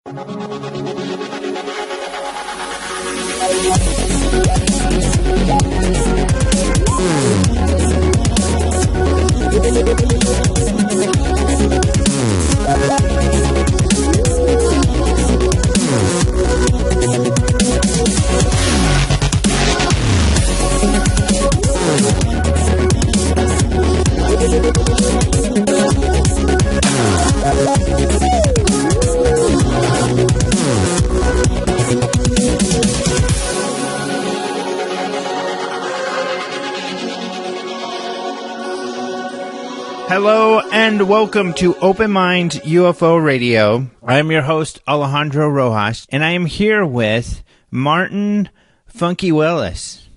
Hello and welcome to Open Mind UFO Radio. I am your host, Alejandro Rojas, and I am here with Martin Funky Willis.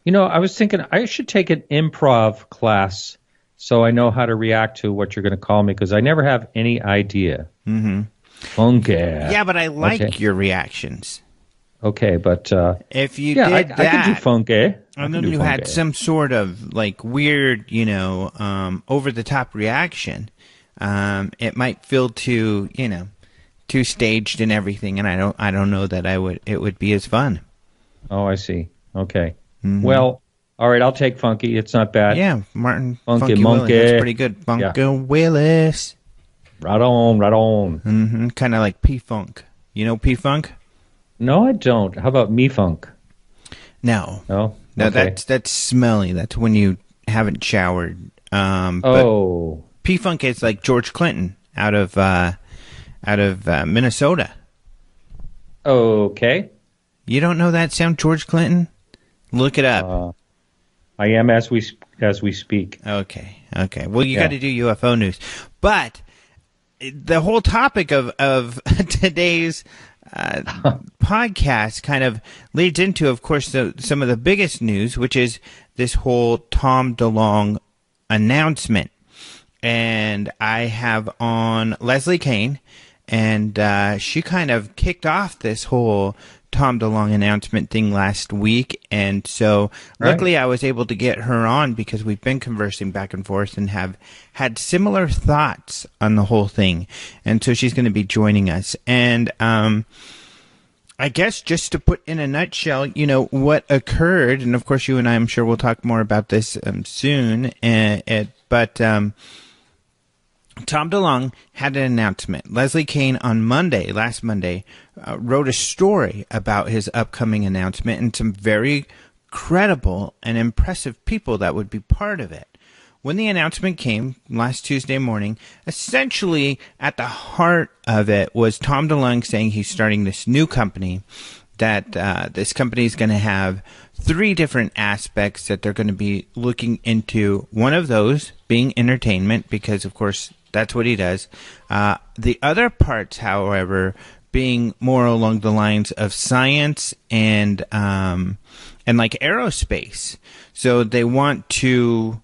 You know, I was thinking I should take an improv class so I know how to react to what you're going to call me, because I never have any idea. Mm-hmm. Funky. Yeah, but I like your reactions. Okay, but if you did that, I could do funky. And then you had some sort of like weird, over the top reaction. It might feel too staged and everything, and I don't know that it would be as fun. Oh, I see. Okay. Mm-hmm. Well, all right, I'll take funky. It's not bad. Yeah, Martin Funky Willis. That's pretty good. Funky Willis. Right on, right on. Mm-hmm. Kind of like P-Funk. You know P-Funk? No, I don't. How about me-funk? No. No? No, okay. that's smelly. That's when you haven't showered. But P-Funk is like George Clinton out of Minnesota. Okay. You don't know that sound, George Clinton? Look it up. I am as we speak. Okay. Well, you got to do UFO news, but the whole topic of today's podcast kind of leads into, of course, some of the biggest news, which is this whole Tom DeLonge announcement. And I have on Leslie Kean, and she kind of kicked off this whole Tom DeLonge announcement thing last week. And so luckily I was able to get her on because we've been conversing back and forth and have had similar thoughts on the whole thing. And so she's going to be joining us. And I guess just to put in a nutshell, what occurred, and of course you and I, I'm sure we'll talk more about this soon, but Tom DeLonge had an announcement. Leslie Kean on last Monday, wrote a story about his upcoming announcement and some very credible and impressive people that would be part of it. When the announcement came last Tuesday morning, essentially at the heart of it was Tom DeLonge saying he's starting this new company, that this company is going to have 3 different aspects that they're going to be looking into. One of those being entertainment, because of course that's what he does. The other parts, however, being more along the lines of science and like aerospace. So they want to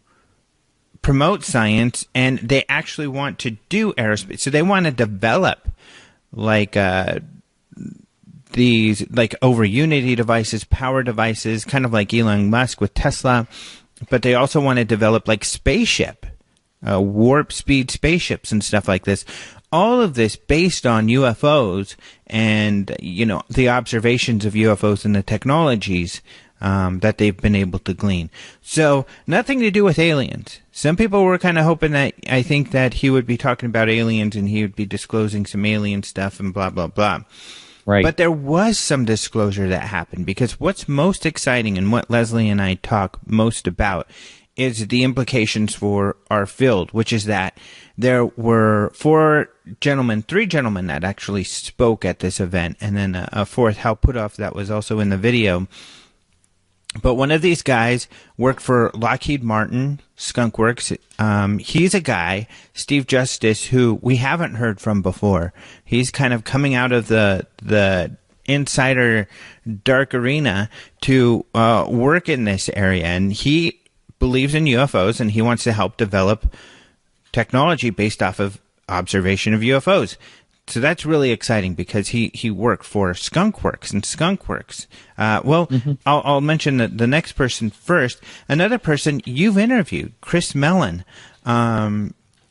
promote science, and they actually want to do aerospace. So they want to develop like these like over Unity devices, power devices, kind of like Elon Musk with Tesla. But they also want to develop like spaceship, warp speed spaceships and stuff like this. All of this based on UFOs and, the observations of UFOs and the technologies that they've been able to glean. So nothing to do with aliens. Some people were kind of hoping that, I think that he would be talking about aliens and he would be disclosing some alien stuff and blah, blah, blah. Right. But there was some disclosure that happened, because what's most exciting and what Leslie and I talk most about is the implications for our field, which is that there were 3 gentlemen that actually spoke at this event, and then a fourth, Hal Putoff, that was also in the video. But one of these guys worked for Lockheed Martin, Skunk Works. He's a guy, Steve Justice, who we haven't heard from before. He's kind of coming out of the insider dark arena to work in this area, and he believes in UFOs, and he wants to help develop technology based off of observation of UFOs. So that's really exciting, because he worked for Skunk Works, and Skunk Works. I'll mention the next person first. Another person you've interviewed, Chris Mellon.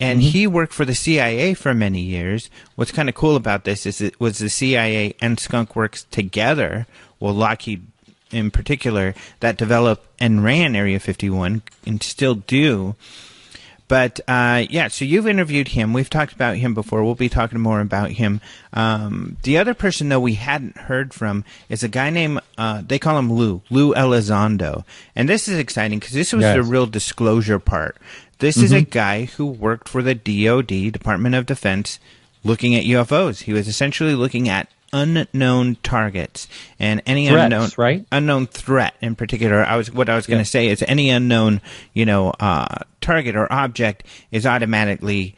And he worked for the CIA for many years. What's kind of cool about this is it was the CIA and Skunk Works together, well, Lockheed in particular, that developed and ran Area 51 and still do. But, yeah, so you've interviewed him. We've talked about him before. We'll be talking more about him. The other person, though, we hadn't heard from is a guy named, they call him Lou Elizondo. And this is exciting because this was the real disclosure part. This is a guy who worked for the DoD, Department of Defense, looking at UFOs. He was essentially looking at unknown targets and any threats, unknown threat in particular. What I was going to say is any unknown, target or object is automatically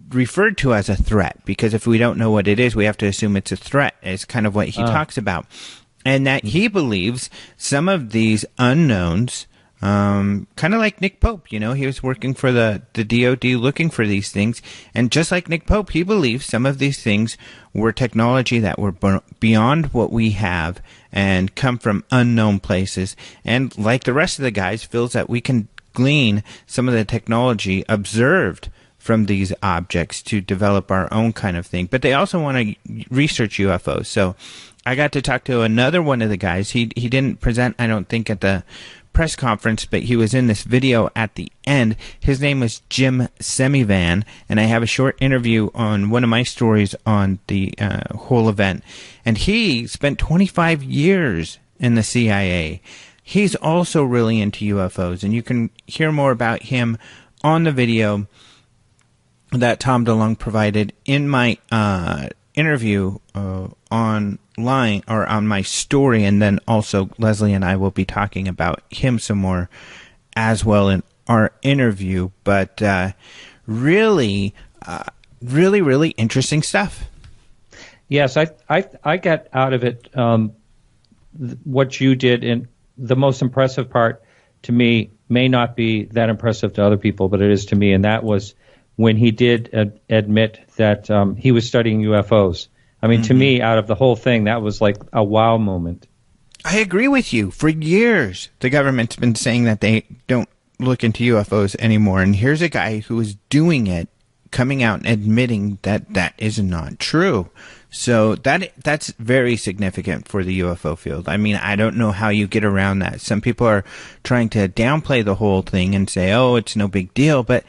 referred to as a threat, because if we don't know what it is, we have to assume it's a threat. Is kind of what he talks about, and that he believes some of these unknowns. Kind of like Nick Pope, he was working for the DoD looking for these things. And just like Nick Pope, he believes some of these things were technology that were beyond what we have and come from unknown places. And like the rest of the guys, feels that we can glean some of the technology observed from these objects to develop our own kind of thing. But they also want to research UFOs. So I got to talk to another one of the guys. He didn't present, I don't think, at the press conference, but he was in this video at the end. His name was Jim Semivan, and I have a short interview on one of my stories on the whole event. And he spent 25 years in the CIA. He's also really into UFOs, and you can hear more about him on the video that Tom DeLonge provided in my interview online, or on my story, and then also Leslie and I will be talking about him some more as well in our interview. But really interesting stuff. Yes, I got out of it what you did, and the most impressive part to me may not be that impressive to other people, but it is to me, and that was when he did admit that he was studying UFOs. I mean, to me, out of the whole thing, that was like a wow moment. I agree with you. For years, the government's been saying that they don't look into UFOs anymore. And here's a guy who is doing it, coming out and admitting that that is not true. So that's very significant for the UFO field. I mean, I don't know how you get around that. Some people are trying to downplay the whole thing and say, oh, it's no big deal. But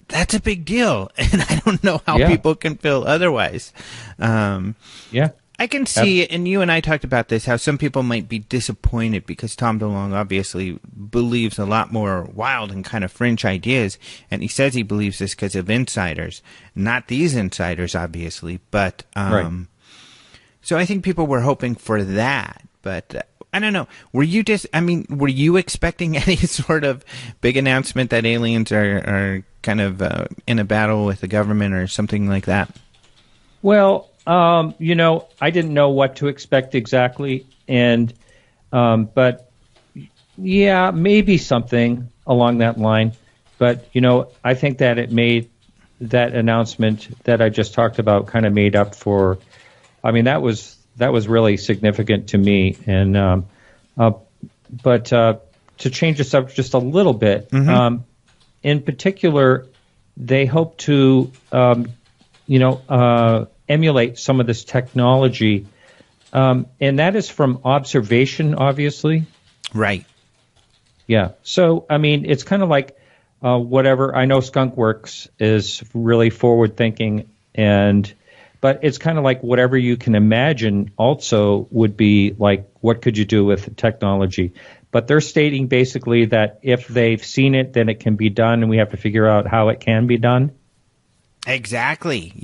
that's a big deal, and I don't know how people can feel otherwise. I can see, and you and I talked about this, how some people might be disappointed because Tom DeLonge obviously believes a lot more wild and kind of fringe ideas, and he says he believes this because of insiders. Not these insiders, obviously, but so I think people were hoping for that, but I don't know. Were you expecting any sort of big announcement that aliens are kind of in a battle with the government or something like that? Well, I didn't know what to expect exactly, and but yeah, maybe something along that line. But I think that it made that announcement that I just talked about kind of made up for. I mean, that was really significant to me, and but to change the subject just a little bit, in particular, they hope to emulate some of this technology, and that is from observation, obviously. Right. Yeah. So I mean, it's kind of like whatever. I know Skunk Works is really forward thinking, but it's kind of like whatever you can imagine also would be like, what could you do with technology? But they're stating basically that if they've seen it, then it can be done, and we have to figure out how it can be done. Exactly.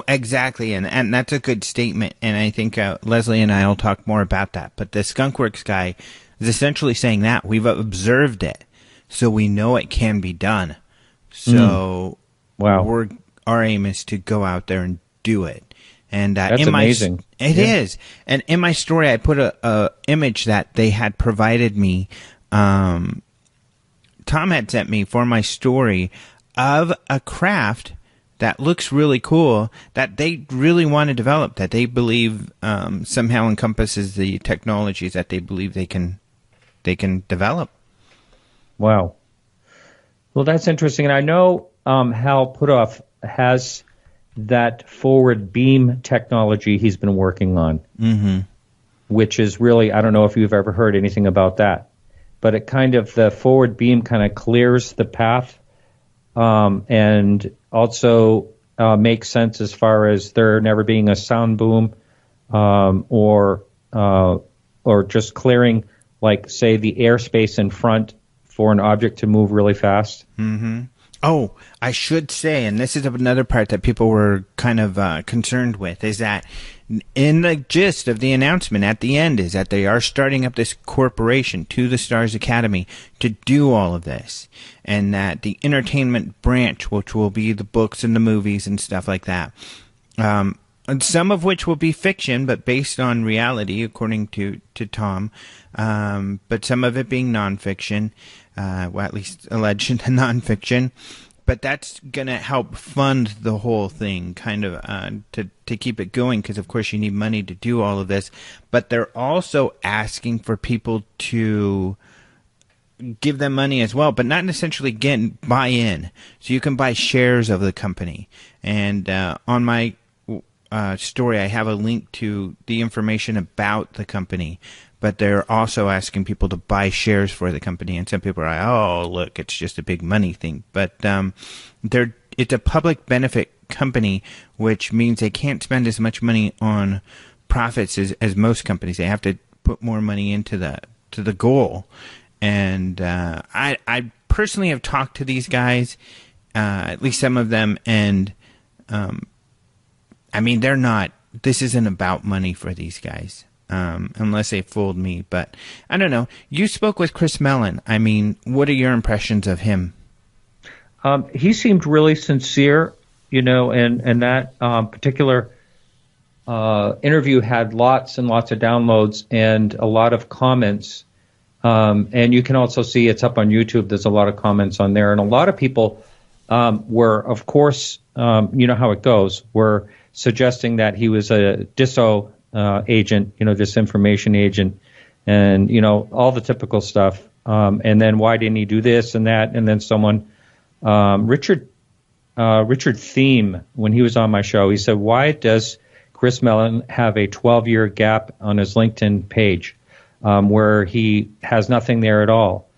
Exactly. And that's a good statement. And I think Leslie and I will talk more about that. But the Skunkworks guy is essentially saying that we've observed it, so we know it can be done. So wow, our aim is to go out there and do it. And that's amazing. It is. And in my story, I put a image that they had provided me. Tom had sent me for my story of a craft that looks really cool, that they really want to develop, that they believe somehow encompasses the technologies that they believe they can develop. Wow. Well, that's interesting. And I know Hal Puthoff has that forward beam technology he's been working on, which is really, I don't know if you've ever heard anything about that, but it kind of, the forward beam kind of clears the path, and also makes sense as far as there never being a sound boom, or just clearing, like, say, the airspace in front for an object to move really fast. Oh, I should say, and this is another part that people were kind of concerned with, is that in the gist of the announcement at the end is that they are starting up this corporation, To the Stars Academy, to do all of this. And that the entertainment branch, which will be the books and the movies and stuff like that, and some of which will be fiction, but based on reality, according to Tom, but some of it being nonfiction, well, at least alleged nonfiction. But that's going to help fund the whole thing, kind of, to keep it going, because, of course, you need money to do all of this. But they're also asking for people to give them money as well, but not essentially buy in. So you can buy shares of the company. And on my story, I have a link to the information about the company. But they're also asking people to buy shares for the company. And some people are like, oh, look, it's just a big money thing. But it's a public benefit company, which means they can't spend as much money on profits as most companies. They have to put more money into the goal. And I personally have talked to these guys, at least some of them, and I mean, this isn't about money for these guys. Unless they fooled me. But I don't know. You spoke with Chris Mellon. I mean, what are your impressions of him? He seemed really sincere, and that particular interview had lots and lots of downloads and a lot of comments. And you can also see it's up on YouTube. There's a lot of comments on there. And a lot of people were, of course, you know how it goes, were suggesting that he was a agent, disinformation agent, and, all the typical stuff. And then why didn't he do this and that? And then someone, Richard Thiem, when he was on my show, he said, why does Chris Mellon have a 12-year gap on his LinkedIn page where he has nothing there at all?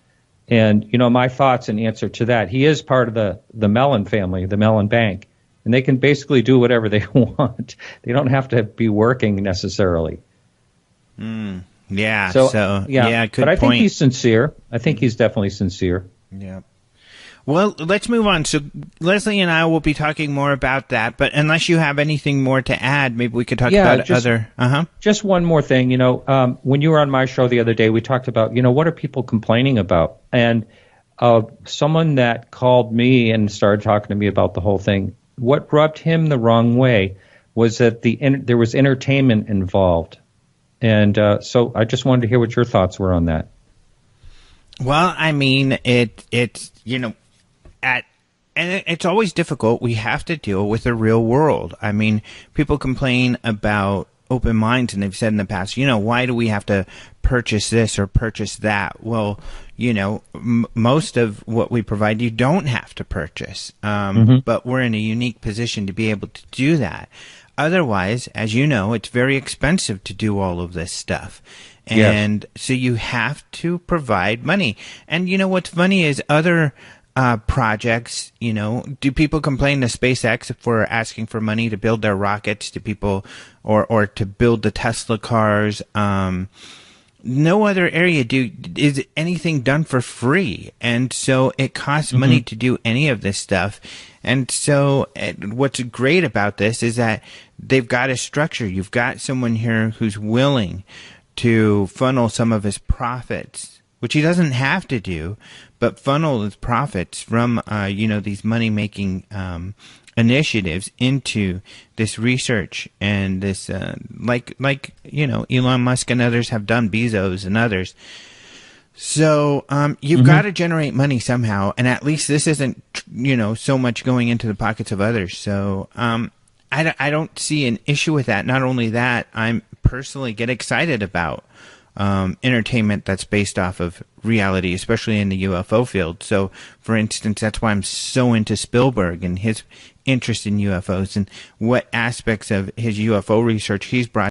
And, my thoughts in answer to that, he is part of the Mellon family, the Mellon Bank. And they can basically do whatever they want. They don't have to be working necessarily. Yeah. So good but I point. think he's sincere. I think he's definitely sincere. Yeah. Well, let's move on. So Leslie and I will be talking more about that. But unless you have anything more to add, maybe we could talk about other. Just one more thing. When you were on my show the other day, we talked about, what are people complaining about? And someone that called me and started talking to me about the whole thing, what rubbed him the wrong way was that there was entertainment involved. And so I just wanted to hear what your thoughts were on that. Well, I mean, it's it's always difficult. We have to deal with the real world. I mean, people complain about open minds, and they've said in the past, why do we have to purchase this or purchase that? Well, most of what we provide you don't have to purchase, but we're in a unique position to be able to do that. Otherwise, as you know, it's very expensive to do all of this stuff. And so you have to provide money. And what's funny is other projects, do people complain to SpaceX for asking for money to build their rockets? Do people, or to build the Tesla cars? No other area is anything done for free. And so it costs money to do any of this stuff. And so what's great about this is that they've got a structure. You've got someone here who's willing to funnel some of his profits, which he doesn't have to do, but funnel his profits from, these money-making initiatives into this research and this, like Elon Musk and others have done, Bezos and others. So you've got to generate money somehow, and at least this isn't, so much going into the pockets of others. So I don't see an issue with that. Not only that, I'm personally get excited about entertainment that's based off of reality, especially in the UFO field. So, for instance, that's why I'm so into Spielberg and his interest in UFOs and what aspects of his UFO research he's brought